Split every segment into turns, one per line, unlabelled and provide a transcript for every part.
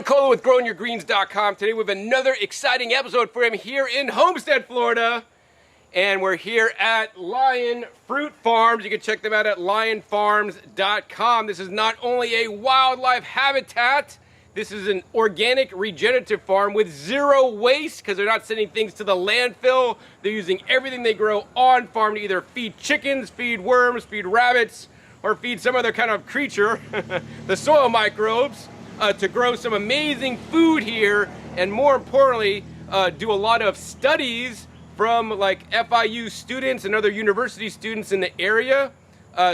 Colo with GrowingYourGreens.com. Today we have another exciting episode for him here in Homestead, Florida. And we're here at Lion Fruit Farms. You can check them out at lionfarms.com. This is not only a wildlife habitat, this is an organic regenerative farm with zero waste because they're not sending things to the landfill. They're using everything they grow on farm to either feed chickens, feed worms, feed rabbits, or feed some other kind of creature, the soil microbes, to grow some amazing food here, and more importantly, do a lot of studies from like FIU students and other university students in the area,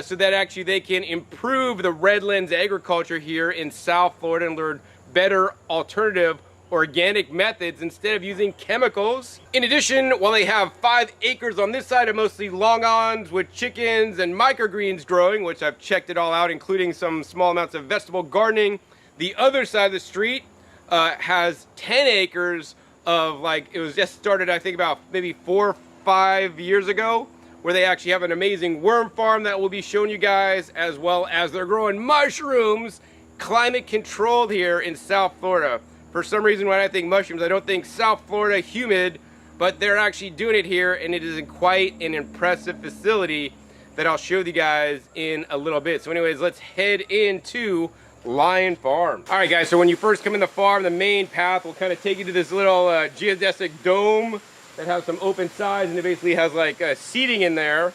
so that actually they can improve the redlands agriculture here in South Florida and learn better alternative organic methods instead of using chemicals. In addition, while they have 5 acres on this side of mostly long-ons with chickens and microgreens growing, which I've checked it all out, including some small amounts of vegetable gardening, the other side of the street has 10 acres of, like, it was just started I think about maybe 4 or 5 years ago, where they actually have an amazing worm farm that we'll be showing you guys, as well as they're growing mushrooms, climate controlled here in South Florida. For some reason, when I think mushrooms, I don't think South Florida humid, but they're actually doing it here, and it is in quite an impressive facility that I'll show you guys in a little bit. So anyways, let's head into Lion Farm. All right, guys, so when you first come in the farm, the main path will kind of take you to this little geodesic dome that has some open sides, and it basically has like seating in there.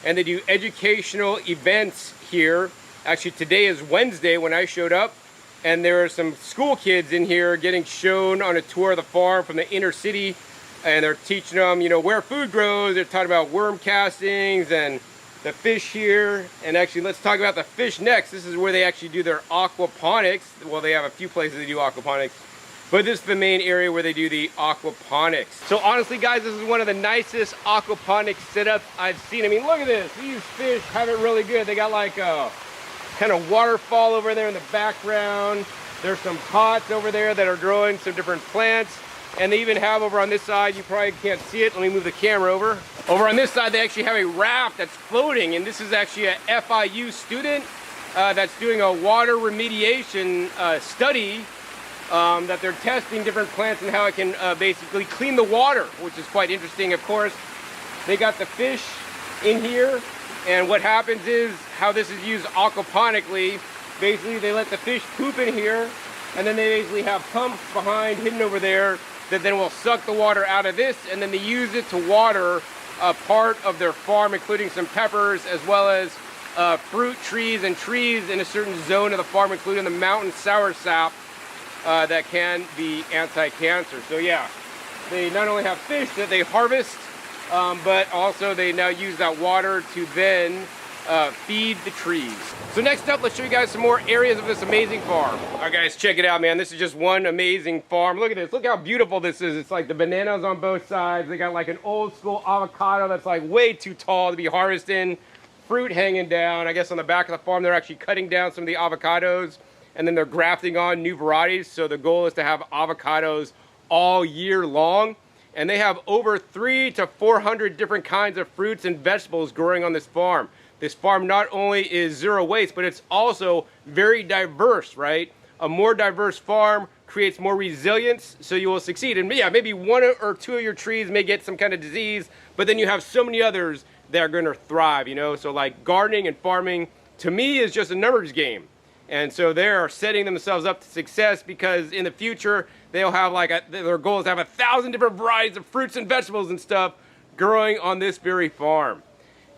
And they do educational events here. Actually, today is Wednesday when I showed up, and there are some school kids in here getting shown on a tour of the farm from the inner city, and they're teaching them, you know, where food grows. They're talking about worm castings and the fish here. And actually, let's talk about the fish next. This is where they actually do their aquaponics. Well, they have a few places they do aquaponics, but this is the main area where they do the aquaponics. So honestly, guys, this is one of the nicest aquaponics setups I've seen. I mean, look at this. These fish have it really good. They got like a kind of waterfall over there in the background. There's some pots over there that are growing some different plants. And they even have over on this side, you probably can't see it. Let me move the camera over. Over on this side, they actually have a raft that's floating. And this is actually a FIU student that's doing a water remediation study that they're testing different plants and how it can basically clean the water, which is quite interesting. Of course, they got the fish in here. And what happens is, how this is used aquaponically, basically they let the fish poop in here, and then they basically have pumps behind, hidden over there, that then will suck the water out of this, and then they use it to water a part of their farm, including some peppers, as well as fruit trees and trees in a certain zone of the farm, including the mountain soursop that can be anti-cancer. So yeah, they not only have fish that they harvest, but also they now use that water to then feed the trees. So next up, let's show you guys some more areas of this amazing farm. All right, guys, check it out, man. This is just one amazing farm. Look at this. Look how beautiful this is. It's like the bananas on both sides. They got like an old school avocado that's like way too tall to be harvesting. Fruit hanging down. I guess on the back of the farm, they're actually cutting down some of the avocados, and then they're grafting on new varieties. So the goal is to have avocados all year long. And they have over 300 to 400 different kinds of fruits and vegetables growing on this farm. This farm not only is zero waste, but it's also very diverse, right? A more diverse farm creates more resilience, so you will succeed. And yeah, maybe 1 or 2 of your trees may get some kind of disease, but then you have so many others that are going to thrive, you know? So like gardening and farming, to me, is just a numbers game. And so they're setting themselves up to success, because in the future, they'll have like their goal is to have 1,000 different varieties of fruits and vegetables and stuff growing on this very farm.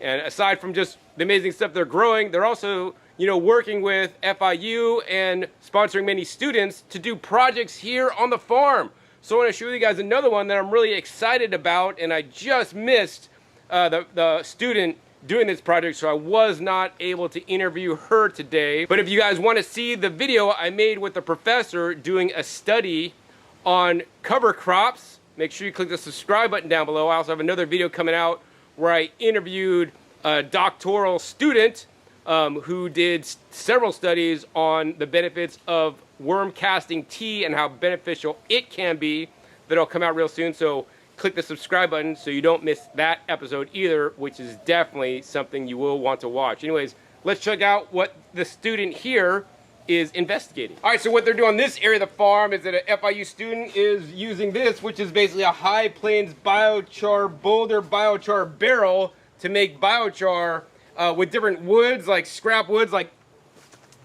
And aside from just the amazing stuff they're growing, they're also, you know, working with FIU and sponsoring many students to do projects here on the farm. So I want to show you guys another one that I'm really excited about, and I just missed the student doing this project, so I was not able to interview her today. But if you guys want to see the video I made with the professor doing a study on cover crops, make sure you click the subscribe button down below. I also have another video coming out where I interviewed a doctoral student who did several studies on the benefits of worm casting tea and how beneficial it can be. That'll come out real soon. So click the subscribe button so you don't miss that episode either, which is definitely something you will want to watch. Anyways, let's check out what the student here is investigating. All right, so what they're doing on this area of the farm is that an FIU student is using this, which is basically a High Plains biochar boulder biochar barrel to make biochar with different woods, like scrap woods. Like,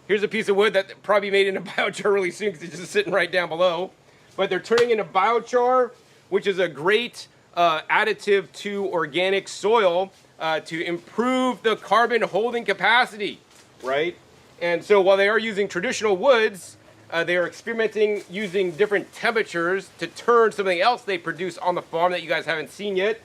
here's a piece of wood that probably made into biochar really soon because it's just sitting right down below. But they're turning into biochar, which is a great additive to organic soil to improve the carbon holding capacity, right? And so while they are using traditional woods, they are experimenting using different temperatures to turn something else they produce on the farm that you guys haven't seen yet.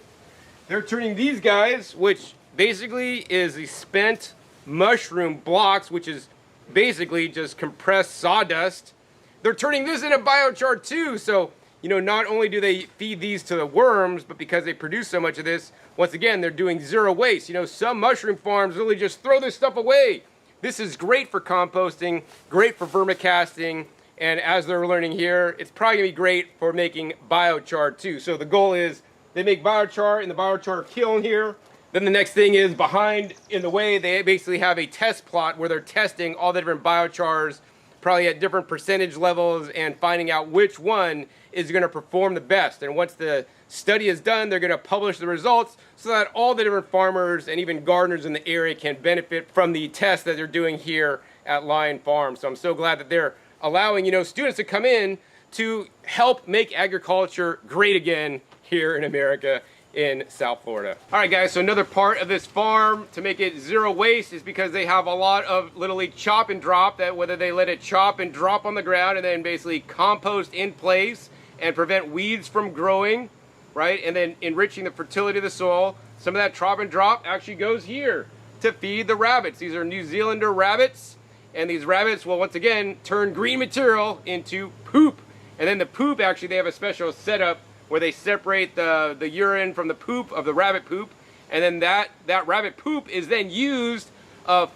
They're turning these guys, which basically is the spent mushroom blocks, which is basically just compressed sawdust. They're turning this into biochar too. So, you know, not only do they feed these to the worms, but because they produce so much of this, once again, they're doing zero waste. You know, some mushroom farms really just throw this stuff away. This is great for composting, great for vermicasting, and as they're learning here, it's probably gonna be great for making biochar too. So the goal is they make biochar in the biochar kiln here. Then the next thing is behind in the way, they basically have a test plot where they're testing all the different biochars, probably at different percentage levels, and finding out which one is gonna perform the best. And once the study is done, they're gonna publish the results so that all the different farmers and even gardeners in the area can benefit from the test that they're doing here at Lion Farm. So I'm so glad that they're allowing, you know, students to come in to help make agriculture great again here in America in South Florida. All right, guys, so another part of this farm to make it zero waste is because they have a lot of literally chop and drop, that whether they let it chop and drop on the ground and then basically compost in place and prevent weeds from growing, right? And then enriching the fertility of the soil. Some of that chop and drop actually goes here to feed the rabbits. These are New Zealander rabbits, and these rabbits will once again turn green material into poop. And then the poop, actually, they have a special setup where they separate the urine from the poop of the rabbit poop, and then that rabbit poop is then used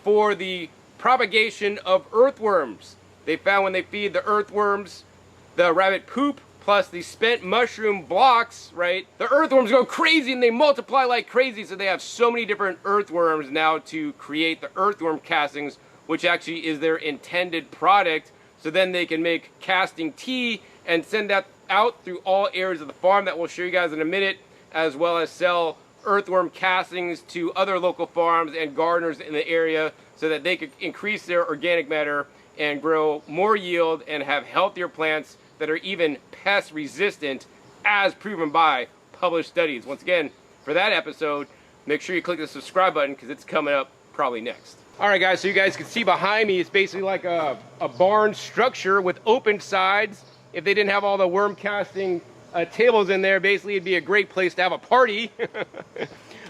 for the propagation of earthworms. They found when they feed the earthworms the rabbit poop plus the spent mushroom blocks, right, the earthworms go crazy and they multiply like crazy. So they have so many different earthworms now to create the earthworm castings, which actually is their intended product. So then they can make casting tea and send that out through all areas of the farm that we'll show you guys in a minute, as well as sell earthworm castings to other local farms and gardeners in the area so that they could increase their organic matter and grow more yield and have healthier plants that are even pest resistant, as proven by published studies. Once again, for that episode, make sure you click the subscribe button because it's coming up probably next. All right, guys, so you guys can see behind me, it's basically like a barn structure with open sides. If they didn't have all the worm casting tables in there, basically it'd be a great place to have a party.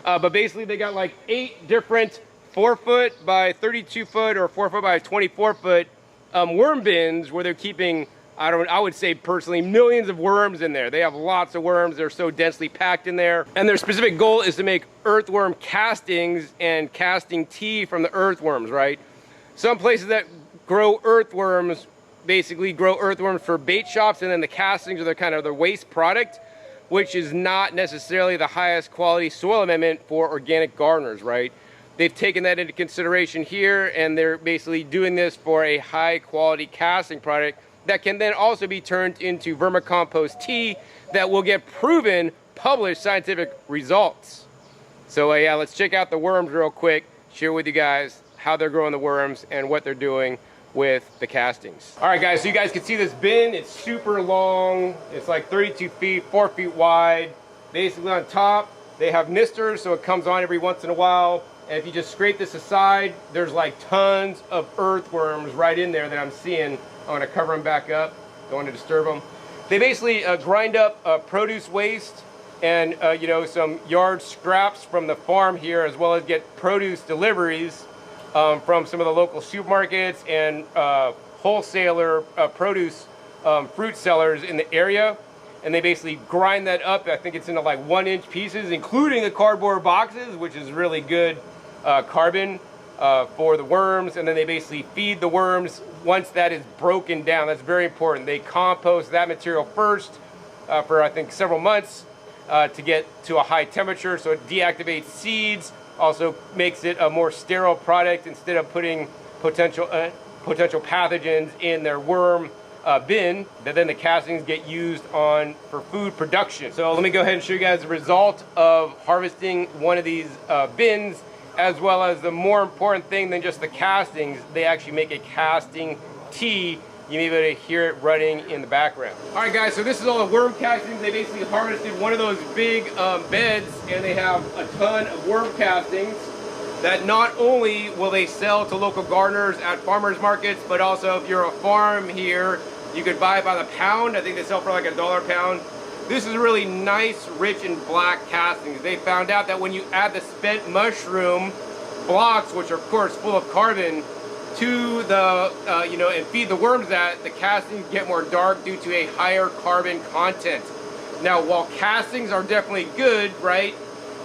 But basically they got like 8 different 4-foot by 32-foot or 4-foot by 24-foot worm bins where they're keeping, I would say personally, millions of worms in there. They have lots of worms. They're so densely packed in there. And their specific goal is to make earthworm castings and casting tea from the earthworms, right? Some places that grow earthworms basically grow earthworms for bait shops, and then the castings are the kind of the waste product, which is not necessarily the highest quality soil amendment for organic gardeners, right? They've taken that into consideration here, and they're basically doing this for a high quality casting product that can then also be turned into vermicompost tea that will get proven, published scientific results. So yeah, let's check out the worms real quick, share with you guys how they're growing the worms and what they're doing with the castings. All right, guys, so you guys can see this bin. It's super long. It's like 32 feet, 4 feet wide. Basically on top, they have misters, so it comes on every once in a while. And if you just scrape this aside, there's like tons of earthworms right in there that I'm seeing. I want to cover them back up. Don't want to disturb them. They basically grind up produce waste and you know, some yard scraps from the farm here, as well as get produce deliveries from some of the local supermarkets and wholesaler produce fruit sellers in the area. And they basically grind that up. I think it's into like 1-inch pieces, including the cardboard boxes, which is really good carbon for the worms. And then they basically feed the worms once that is broken down. That's very important. They compost that material first for I think several months to get to a high temperature, so it deactivates seeds. Also makes it a more sterile product instead of putting potential potential pathogens in their worm bin that then the castings get used on for food production. So let me go ahead and show you guys the result of harvesting one of these bins, as well as the more important thing than just the castings, they actually make a casting tea. You may be able to hear it running in the background. All right guys, so this is all the worm castings. They basically harvested one of those big beds, and they have a ton of worm castings that not only will they sell to local gardeners at farmers markets, but also if you're a farm here, you could buy it by the pound. I think they sell for like $1 a pound. This is really nice, rich and black castings. They found out that when you add the spent mushroom blocks, which are of course full of carbon, to the, and feed the worms that, the castings get more dark due to a higher carbon content. Now, while castings are definitely good, right,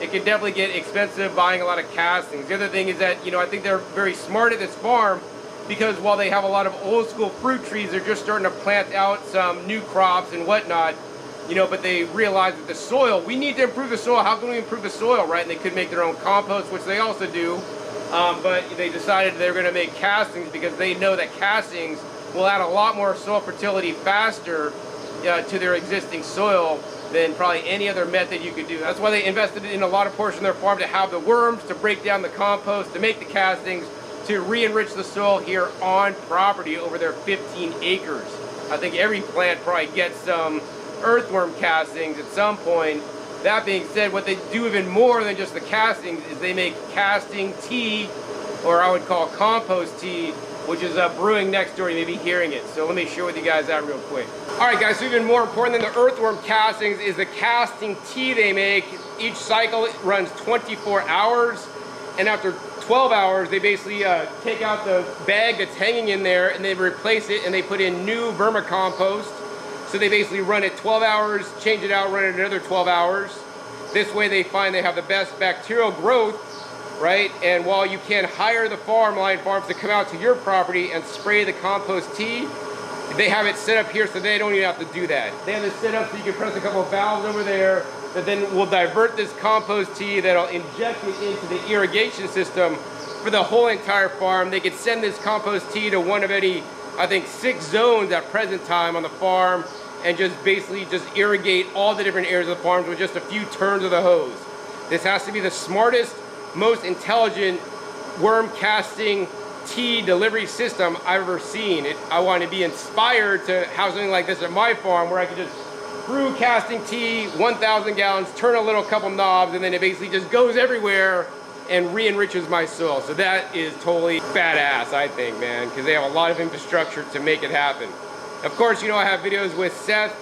it can definitely get expensive buying a lot of castings. The other thing is that, I think they're very smart at this farm, because while they have a lot of old school fruit trees, they're just starting to plant out some new crops and whatnot, but they realize that the soil, we need to improve the soil. How can we improve the soil, right? And they could make their own compost, which they also do, but they decided they're going to make castings because they know that castings will add a lot more soil fertility faster to their existing soil than probably any other method you could do. That's why they invested in a lot of portion of their farm to have the worms, to break down the compost, to make the castings, to re-enrich the soil here on property over their 15 acres. I think every plant probably gets some earthworm castings at some point. That being said, what they do even more than just the castings is they make casting tea, or I would call compost tea, which is brewing next door. You may be hearing it. So let me share with you guys that real quick. All right, guys, so even more important than the earthworm castings is the casting tea they make. Each cycle runs 24 hours, and after 12 hours, they basically take out the bag that's hanging in there, and they replace it, and they put in new vermicompost. So they basically run it 12 hours, change it out, run it another 12 hours. This way they find they have the best bacterial growth, right? And while you can hire the Lion Farms to come out to your property and spray the compost tea, they have it set up here so they don't even have to do that. They have it set up so you can press a couple of valves over there that then will divert this compost tea, that'll inject it into the irrigation system for the whole entire farm. They could send this compost tea to one of any, I think, 6 zones at present time on the farm, and just basically just irrigate all the different areas of the farms with just a few turns of the hose. This has to be the smartest, most intelligent worm casting tea delivery system I've ever seen. I want to be inspired to have something like this at my farm, where I could just brew casting tea, 1,000 gallons, turn a little couple knobs, and then it basically just goes everywhere and re-enriches my soil. So that is totally badass, I think, man, because they have a lot of infrastructure to make it happen. Of course, I have videos with Seth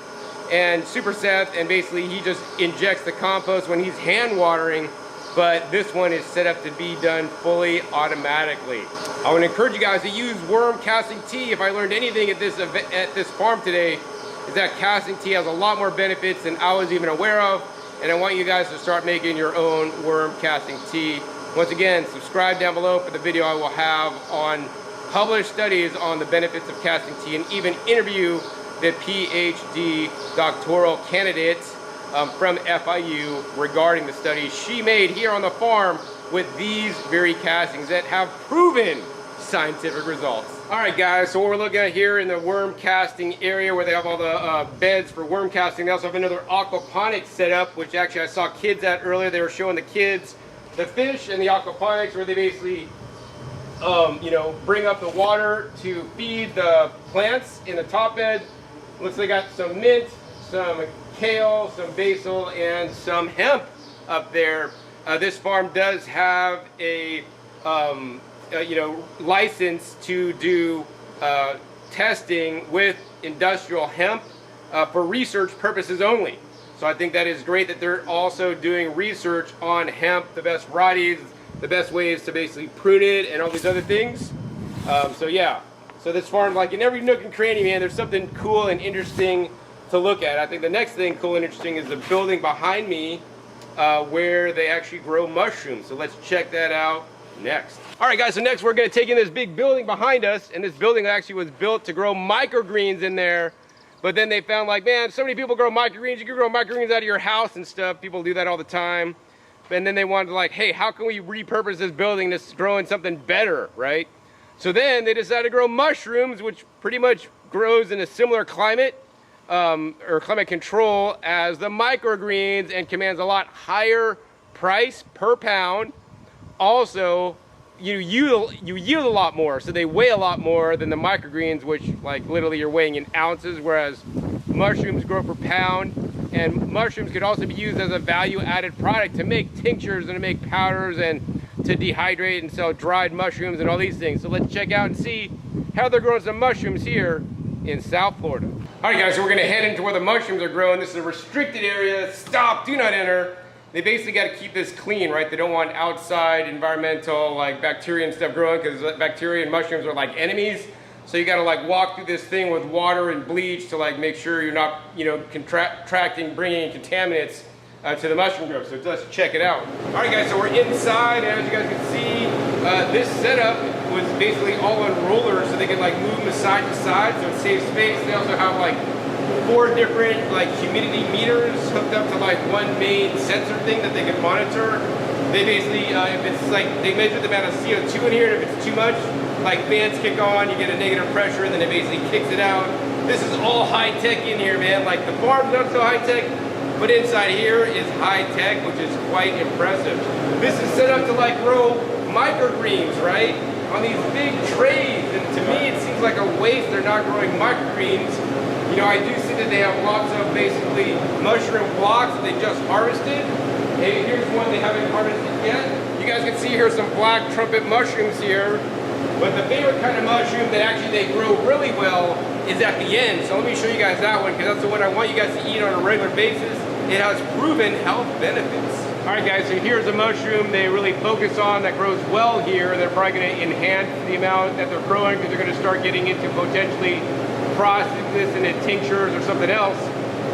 and Super Seth, and basically he just injects the compost when he's hand watering, but this one is set up to be done fully automatically. I would encourage you guys to use worm casting tea. If I learned anything at this farm today, is that casting tea has a lot more benefits than I was even aware of, and I want you guys to start making your own worm casting tea. Once again, subscribe down below for the video I will have on published studies on the benefits of casting tea, and even interview the PhD doctoral candidate from FIU regarding the studies she made here on the farm with these very castings that have proven scientific results. All right, guys, so what we're looking at here in the worm casting area, where they have all the beds for worm casting, they also have another aquaponics setup, which actually I saw kids at earlier. They were showing the kids the fish and the aquaponics, where they basically bring up the water to feed the plants in the top bed. Looks like they got some mint, some kale, some basil, and some hemp up there. This farm does have a license to do testing with industrial hemp for research purposes only. So I think that is great that they're also doing research on hemp, the best varieties, the best ways to basically prune it, and all these other things. So yeah, so this farm, like in every nook and cranny, man, there's something cool and interesting to look at. I think the next thing cool and interesting is the building behind me, where they actually grow mushrooms. So let's check that out next. All right, guys, so next we're going to take in this big building behind us, and this building actually was built to grow microgreens in there. But then they found, like, man, so many people grow microgreens. You can grow microgreens out of your house and stuff. People do that all the time. And then they wanted to, like, hey, how can we repurpose this building to grow in something better, right? So then they decided to grow mushrooms, which pretty much grows in a similar climate or climate control as the microgreens and commands a lot higher price per pound. Also, you yield a lot more, so they weigh a lot more than the microgreens, which like literally you're weighing in ounces, whereas mushrooms grow per pound. And mushrooms could also be used as a value-added product to make tinctures and to make powders and to dehydrate and sell dried mushrooms and all these things. So let's check out and see how they're growing some mushrooms here in South Florida. All right, guys, so we're gonna head into where the mushrooms are growing. This is a restricted area. Stop, do not enter. They basically got to keep this clean, right? They don't want outside environmental like bacteria and stuff growing, because bacteria and mushrooms are like enemies. So you got to like walk through this thing with water and bleach to like make sure you're not, you know, contracting, bringing in contaminants to the mushroom growth. So let's check it out. All right, guys, so we're inside, and as you guys can see, this setup was basically all on rollers, so they can like move them side to side, so it saves space. They also have like 4 different like humidity meters hooked up to like one main sensor thing that they can monitor. They basically, if it's like, they measure the amount of CO2 in here, and if it's too much, like fans kick on, you get a negative pressure, and then it basically kicks it out. This is all high tech in here, man. Like the farm's not so high tech, but inside here is high tech, which is quite impressive. This is set up to like grow microgreens, right? On these big trays, and to me it seems like a waste they're not growing microgreens. You know, I do see that they have lots of basically mushroom blocks that they just harvested. Hey, here's one they haven't harvested yet. You guys can see here some black trumpet mushrooms here. But the favorite kind of mushroom that actually they grow really well is at the end. So let me show you guys that one, because that's the one I want you guys to eat on a regular basis. It has proven health benefits. All right, guys, so here's a mushroom they really focus on that grows well here. They're probably going to enhance the amount that they're growing, because they're going to start getting into potentially processing this into tinctures or something else.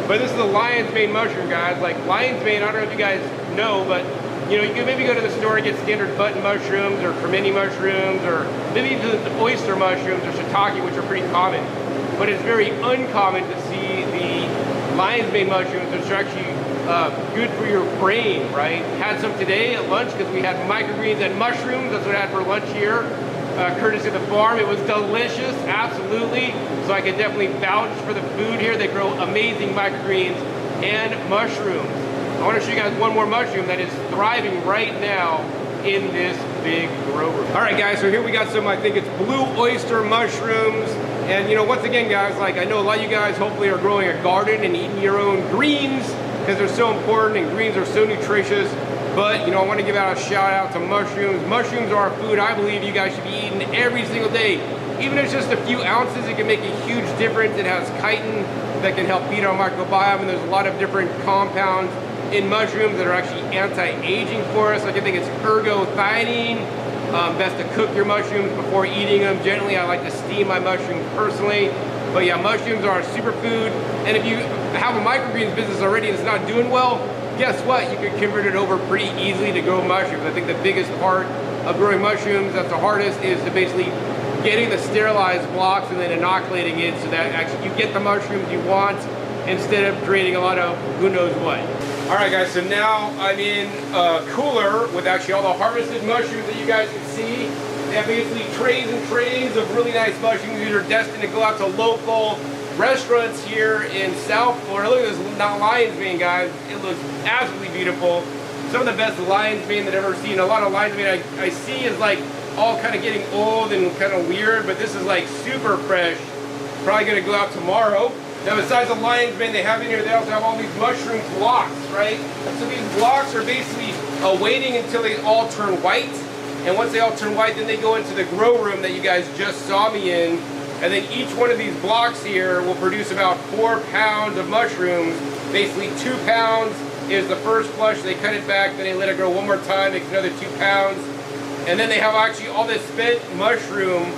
But this is the lion's mane mushroom, guys. Like lion's mane, I don't know if you guys know, but you know, you can maybe go to the store and get standard button mushrooms or cremini mushrooms, or maybe even the oyster mushrooms or shiitake, which are pretty common. But it's very uncommon to see the lion's mane mushrooms, which are actually good for your brain, right? Had some today at lunch because we had microgreens and mushrooms. That's what I had for lunch here. Courtesy of the farm. It was delicious, absolutely. So I can definitely vouch for the food here. They grow amazing microgreens and mushrooms. I want to show you guys one more mushroom that is thriving right now in this big grow room. All right, guys, so here we got some, I think it's blue oyster mushrooms. And you know, once again, guys, like I know a lot of you guys hopefully are growing a garden and eating your own greens, because they're so important and greens are so nutritious. But, you know, I want to give out a shout out to mushrooms. Mushrooms are a food I believe you guys should be eating every single day. Even if it's just a few ounces, it can make a huge difference. It has chitin that can help feed our microbiome, and there's a lot of different compounds in mushrooms that are actually anti-aging for us. Like I think it's ergothioneine. Best to cook your mushrooms before eating them. Generally, I like to steam my mushrooms personally. But yeah, mushrooms are a superfood. And if you have a microgreens business already and it's not doing well, guess what? You can convert it over pretty easily to grow mushrooms. I think the biggest part of growing mushrooms that's the hardest is to basically getting the sterilized blocks and then inoculating it so that actually you get the mushrooms you want instead of creating a lot of who knows what. All right, guys, so now I'm in a cooler with actually all the harvested mushrooms that you guys can see. They have basically trays and trays of really nice mushrooms. These are destined to go out to local restaurants here in South Florida. Look at this lion's mane, guys. It looks absolutely beautiful. Some of the best lion's mane that I've ever seen. A lot of lion's mane I see is like all kind of getting old and kind of weird, but this is like super fresh. Probably gonna go out tomorrow. Now besides the lion's mane they have in here, they also have all these mushroom blocks, right? So these blocks are basically waiting until they all turn white. And once they all turn white, then they go into the grow room that you guys just saw me in. And then each one of these blocks here will produce about 4 pounds of mushrooms. Basically 2 pounds is the first flush. They cut it back, then they let it grow one more time, makes another 2 pounds. And then they have actually all this spent mushroom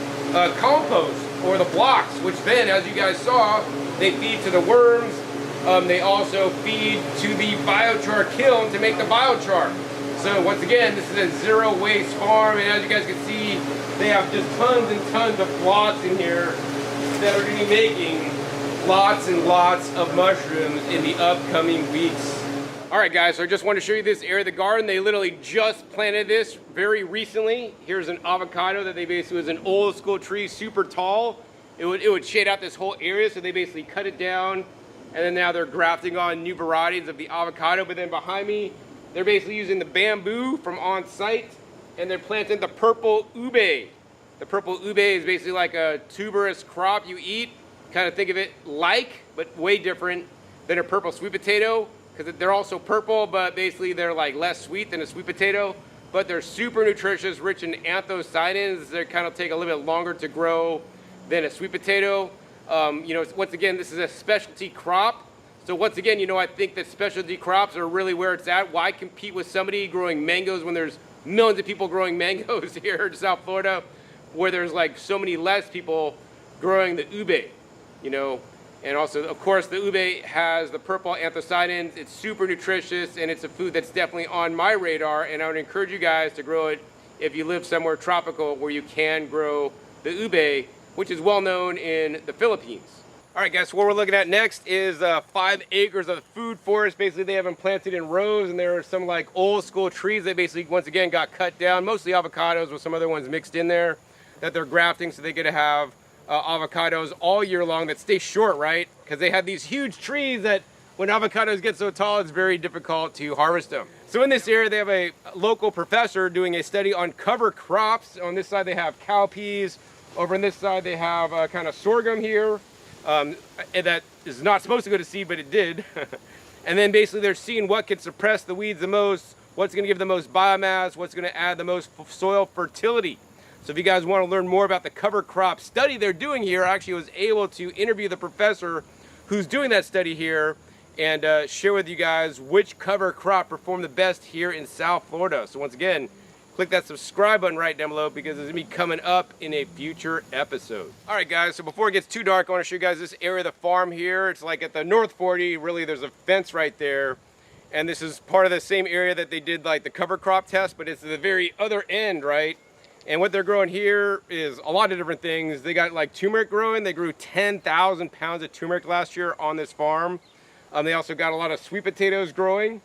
compost, or the blocks, which then, as you guys saw, they feed to the worms. They also feed to the biochar kiln to make the biochar. So once again, this is a zero waste farm, and as you guys can see, they have just tons and tons of plots in here that are going to be making lots and lots of mushrooms in the upcoming weeks. All right, guys, so I just want to show you this area of the garden. They literally just planted this very recently. Here's an avocado that they basically was an old school tree, super tall. It would shade out this whole area, so they basically cut it down, and then now they're grafting on new varieties of the avocado. But then behind me, they're basically using the bamboo from on site, and they're planting the purple ube. The purple ube is basically like a tuberous crop you eat. Kind of think of it like, but way different than a purple sweet potato, because they're also purple, but basically they're like less sweet than a sweet potato. But they're super nutritious, rich in anthocyanins. They kind of take a little bit longer to grow than a sweet potato. You know, once again, this is a specialty crop. So once again, you know, I think that specialty crops are really where it's at. Why compete with somebody growing mangoes when there's millions of people growing mangoes here in South Florida, where there's like so many less people growing the ube, you know? And also, of course, the ube has the purple anthocyanins. It's super nutritious, and it's a food that's definitely on my radar, and I would encourage you guys to grow it if you live somewhere tropical where you can grow the ube, which is well known in the Philippines. All right, guys, so what we're looking at next is 5 acres of food forest. Basically, they have them planted in rows, and there are some like old school trees that basically, once again, got cut down, mostly avocados with some other ones mixed in there that they're grafting so they get to have avocados all year long that stay short, right? Because they have these huge trees that when avocados get so tall, it's very difficult to harvest them. So in this area, they have a local professor doing a study on cover crops. On this side, they have cowpeas. Over on this side, they have kind of sorghum here. That is not supposed to go to seed, but it did. And then basically they're seeing what can suppress the weeds the most, what's going to give the most biomass, what's going to add the most soil fertility. So if you guys want to learn more about the cover crop study they're doing here, I actually was able to interview the professor who's doing that study here and share with you guys which cover crop performed the best here in South Florida. So once again, click that subscribe button right down below because it's going to be coming up in a future episode. All right, guys, so before it gets too dark, I want to show you guys this area of the farm here. It's like at the North 40, really there's a fence right there. And this is part of the same area that they did like the cover crop test, but it's the very other end, right? And what they're growing here is a lot of different things. They got like turmeric growing. They grew 10,000 pounds of turmeric last year on this farm. They also got a lot of sweet potatoes growing,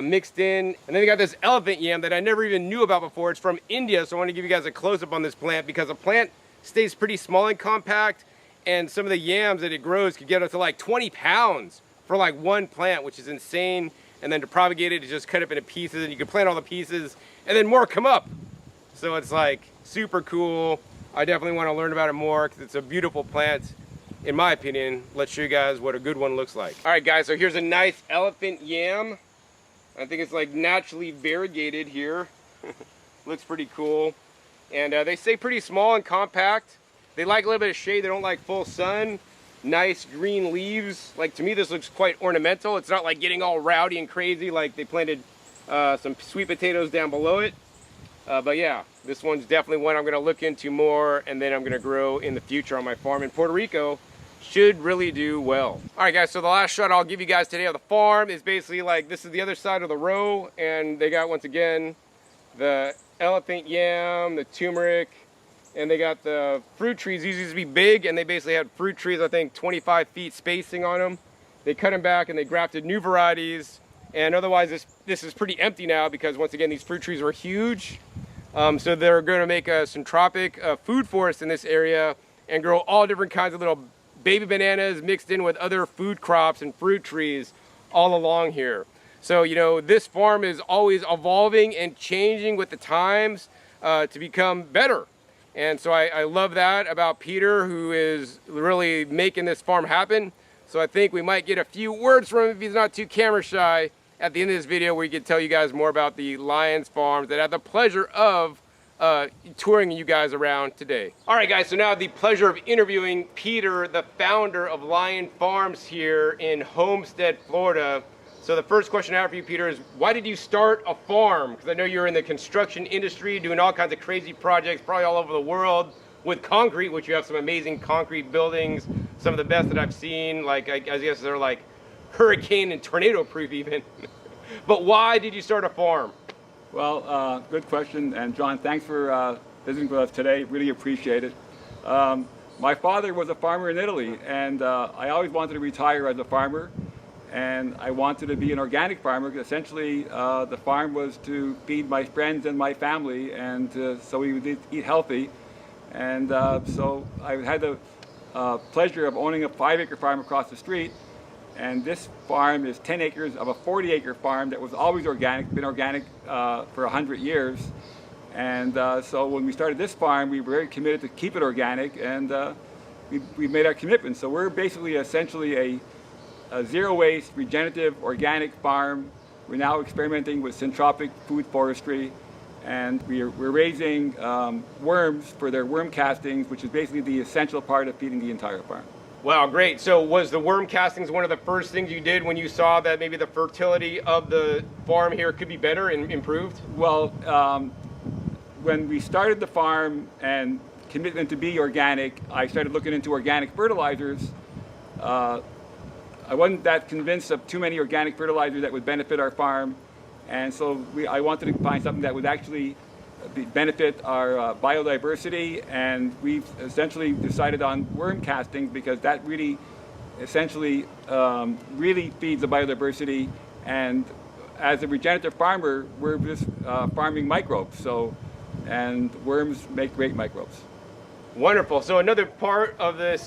mixed in. And then they got this elephant yam that I never even knew about before. It's from India, so I want to give you guys a close-up on this plant because the plant stays pretty small and compact, and some of the yams that it grows could get up to like 20 pounds for like one plant, which is insane. And then to propagate it, just cut it into pieces, and you can plant all the pieces, and then more come up. So it's like super cool. I definitely want to learn about it more because it's a beautiful plant, in my opinion. Let's show you guys what a good one looks like. All right, guys, so here's a nice elephant yam. I think it's like naturally variegated here. Looks pretty cool. And they stay pretty small and compact. They like a little bit of shade. They don't like full sun. Nice green leaves. Like, to me, this looks quite ornamental. It's not like getting all rowdy and crazy like they planted some sweet potatoes down below it. But yeah, this one's definitely one I'm going to look into more, and then I'm going to grow in the future on my farm in Puerto Rico. Should really do well. All right, guys, so the last shot I'll give you guys today of the farm is basically like, this is the other side of the row, and they got, once again, the elephant yam, the turmeric, and they got the fruit trees. These used to be big, and they basically had fruit trees, I think 25 feet spacing on them. They cut them back and they grafted new varieties, and otherwise this is pretty empty now because, once again, these fruit trees were huge. So they're going to make a centropic food forest in this area and grow all different kinds of little baby bananas mixed in with other food crops and fruit trees all along here. So, you know, this farm is always evolving and changing with the times to become better. And so I love that about Peter, who is really making this farm happen. So I think we might get a few words from him if he's not too camera shy at the end of this video, where he can tell you guys more about the Lions farms that I had the pleasure of touring you guys around today. All right, guys, so now I have the pleasure of interviewing Peter, the founder of Lion Farms here in Homestead, Florida. So the first question I have for you, Peter, is why did you start a farm? Because I know you're in the construction industry doing all kinds of crazy projects, probably all over the world with concrete, which you have some amazing concrete buildings, some of the best that I've seen. Like, I guess they're like hurricane and tornado proof even. But why did you start a farm?
Well, good question, and John, thanks for visiting with us today. Really appreciate it. My father was a farmer in Italy, and I always wanted to retire as a farmer, and I wanted to be an organic farmer. Essentially, the farm was to feed my friends and my family, and so we would eat healthy. And so I had the pleasure of owning a 5-acre farm across the street. And this farm is 10 acres of a 40-acre farm that was always organic, been organic for 100 years. And so when we started this farm, we were very committed to keep it organic, and we made our commitment. So we're basically essentially a zero-waste, regenerative, organic farm. We're now experimenting with syntropic food forestry, and we're raising worms for their worm castings, which is basically the essential part of feeding the entire farm.
Wow, great. So was the worm castings one of the first things you did when you saw that maybe the fertility of the farm here could be better and improved?
Well, when we started the farm and commitment to be organic, I started looking into organic fertilizers. I wasn't that convinced of too many organic fertilizers that would benefit our farm, and so I wanted to find something that would actually benefit our biodiversity, and we've essentially decided on worm castings because that really essentially really feeds the biodiversity. And as a regenerative farmer, we're just farming microbes, and worms make great microbes.
Wonderful. So another part of this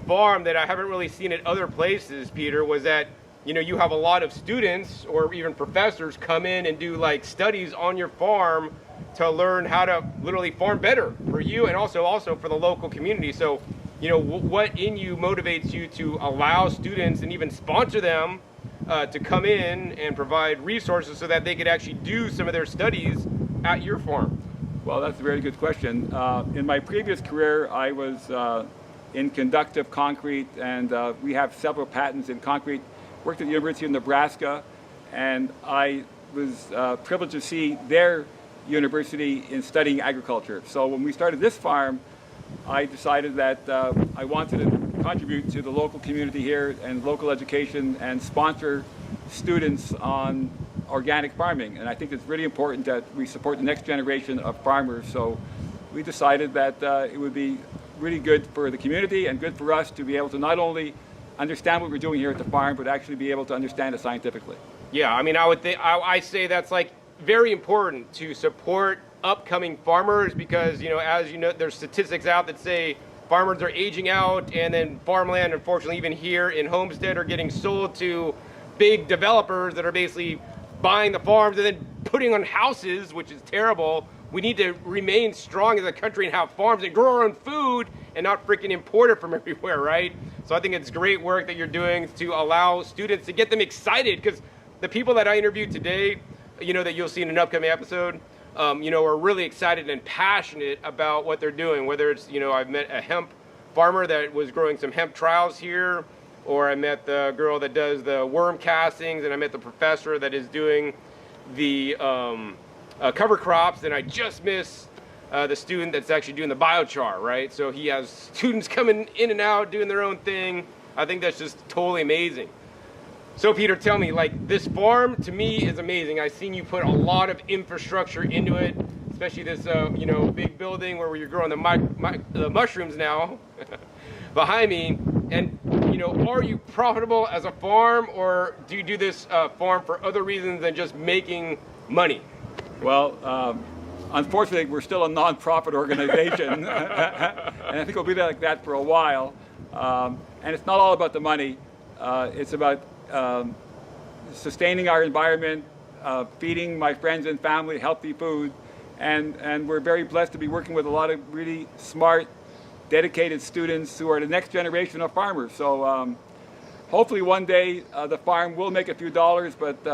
farm that I haven't really seen at other places, Peter, was that you have a lot of students or even professors come in and do like studies on your farm to learn how to literally farm better for you and also for the local community. So, what in you motivates you to allow students and even sponsor them to come in and provide resources so that they could actually do some of their studies at your farm?
Well, that's a very good question. In my previous career, I was in conductive concrete, and we have several patents in concrete. Worked at the University of Nebraska, and I was privileged to see their university in studying agriculture. So when we started this farm, I decided that I wanted to contribute to the local community here and local education and sponsor students on organic farming. And I think it's really important that we support the next generation of farmers. So we decided that it would be really good for the community and good for us to be able to not only understand what we're doing here at the farm, but actually be able to understand it scientifically.
Yeah, I mean, I say that's like very important to support upcoming farmers because, as you know, there's statistics out that say farmers are aging out, and then farmland, unfortunately, even here in Homestead, are getting sold to big developers that are basically buying the farms and then putting on houses, which is terrible. We need to remain strong as a country and have farms and grow our own food and not freaking import it from everywhere, right? So I think it's great work that you're doing to allow students to get them excited, because the people that I interviewed today, that you'll see in an upcoming episode, are really excited and passionate about what they're doing. Whether it's, I've met a hemp farmer that was growing some hemp trials here, or I met the girl that does the worm castings, and I met the professor that is doing the cover crops, and I just missed the student that's actually doing the biochar, right? So he has students coming in and out doing their own thing. I think that's just totally amazing. So Peter, tell me, like, this farm to me is amazing. I've seen you put a lot of infrastructure into it, especially this big building where you're growing the mushrooms now behind me. And are you profitable as a farm, or do you do this farm for other reasons than just making money?
Well, unfortunately, we're still a non-profit organization, and I think we'll be like that for a while. And it's not all about the money. It's about sustaining our environment, feeding my friends and family healthy food, and we're very blessed to be working with a lot of really smart, dedicated students who are the next generation of farmers. So hopefully one day the farm will make a few dollars, but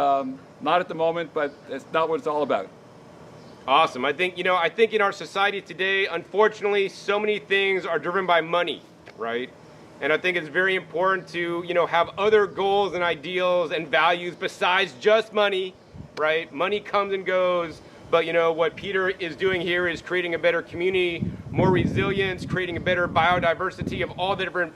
not at the moment, but it's not what it's all about.
Awesome. I think in our society today, unfortunately, so many things are driven by money, right? And I think it's very important to, have other goals and ideals and values besides just money, right? Money comes and goes, but what Peter is doing here is creating a better community, more resilience, creating a better biodiversity of all the different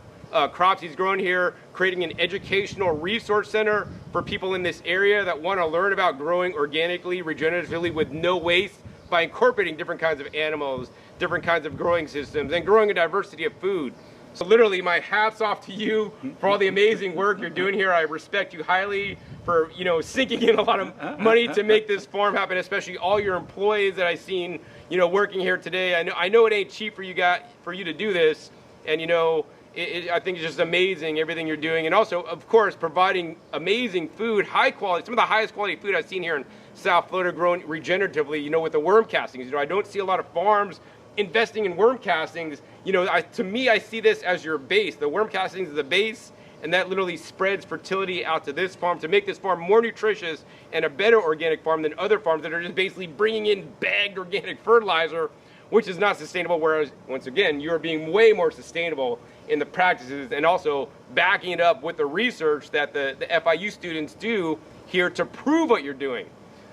crops he's growing here, creating an educational resource center for people in this area that want to learn about growing organically, regeneratively, with no waste, by incorporating different kinds of animals, different kinds of growing systems, and growing a diversity of food. So literally, my hat's off to you for all the amazing work you're doing here. I respect you highly for, you know, sinking in a lot of money to make this farm happen, especially all your employees that I've seen, you know, working here today. I know it ain't cheap for you to do this, and you know, I think it's just amazing everything you're doing, and also, of course, providing amazing food, high quality, some of the highest quality food I've seen here in South Florida, grown regeneratively. You know, with the worm castings. You know, I don't see a lot of farms investing in worm castings. You know, to me, I see this as your base. The worm castings is the base, and that literally spreads fertility out to this farm to make this farm more nutritious and a better organic farm than other farms that are just basically bringing in bagged organic fertilizer, which is not sustainable. Whereas, once again, you're being way more sustainable in the practices, and also backing it up with the research that the FIU students do here to prove what you're doing.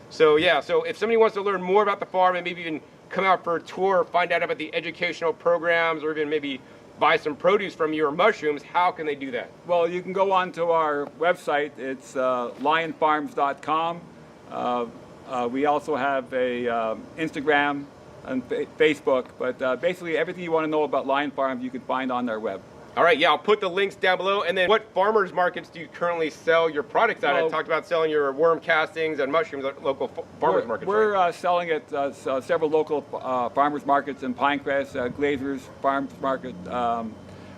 So yeah, so if somebody wants to learn more about the farm and maybe even come out for a tour, find out about the educational programs, or even maybe buy some produce from you or mushrooms, how can they do that?
Well, you can go on to our website. It's lionfarms.com. We also have a Instagram and Facebook, but basically everything you want to know about Lion Farms you can find on their web.
All right, yeah, I'll put the links down below. And then what farmers markets do you currently sell your products at?
Well,
I talked about selling your worm castings and mushrooms at local farmers markets.
We're selling at several local farmers markets in Pinecrest, Glazers Farmers Market,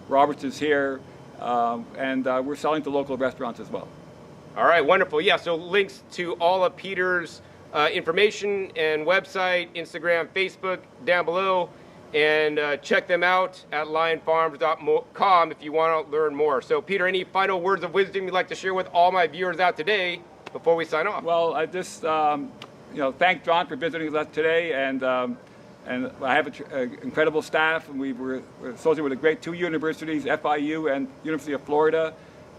Roberts is here, and we're selling to local restaurants as well.
All right, wonderful. Yeah, so links to all of Peter's information and website, Instagram, Facebook down below, and check them out at lionfarms.com if you want to learn more. So Peter, any final words of wisdom you'd like to share with all my viewers out today before we sign off?
Well, I just thank John for visiting us today, and I have an incredible staff, and we're associated with great 2 universities, FIU and University of Florida,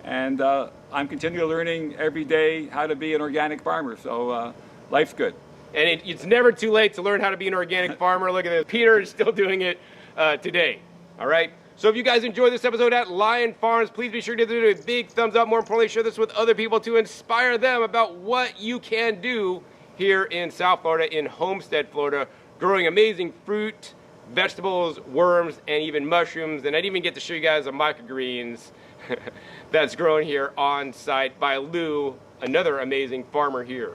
and I'm continually learning every day how to be an organic farmer. So life's good.
And it's never too late to learn how to be an organic farmer. Look at this. Peter is still doing it today. All right? So if you guys enjoyed this episode at Lion Farms, please be sure to give it a big thumbs up. More importantly, share this with other people to inspire them about what you can do here in South Florida, in Homestead, Florida, growing amazing fruit, vegetables, worms, and even mushrooms. And I'd even get to show you guys the microgreens that's grown here on site by Lou, another amazing farmer here.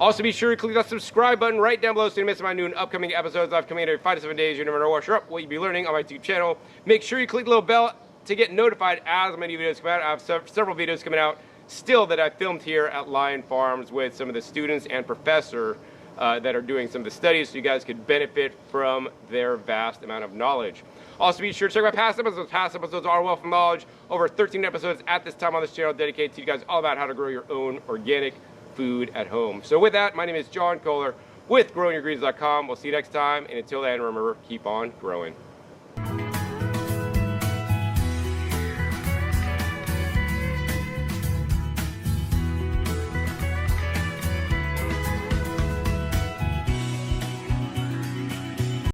Also, be sure to click that subscribe button right down below so you don't miss my new and upcoming episodes. I've coming in every 5 to 7 days. You never know what you're up, what you'll be learning on my YouTube channel. Make sure you click the little bell to get notified as my new videos come out. I have several videos coming out still that I filmed here at Lion Farms with some of the students and professor that are doing some of the studies, so you guys could benefit from their vast amount of knowledge. Also, be sure to check out past episodes. Past episodes are a wealth of knowledge. Over 13 episodes at this time on this channel dedicated to you guys all about how to grow your own organic food at home. So with that, my name is John Kohler with growingyourgreens.com. We'll see you next time, and until then, remember, keep on growing.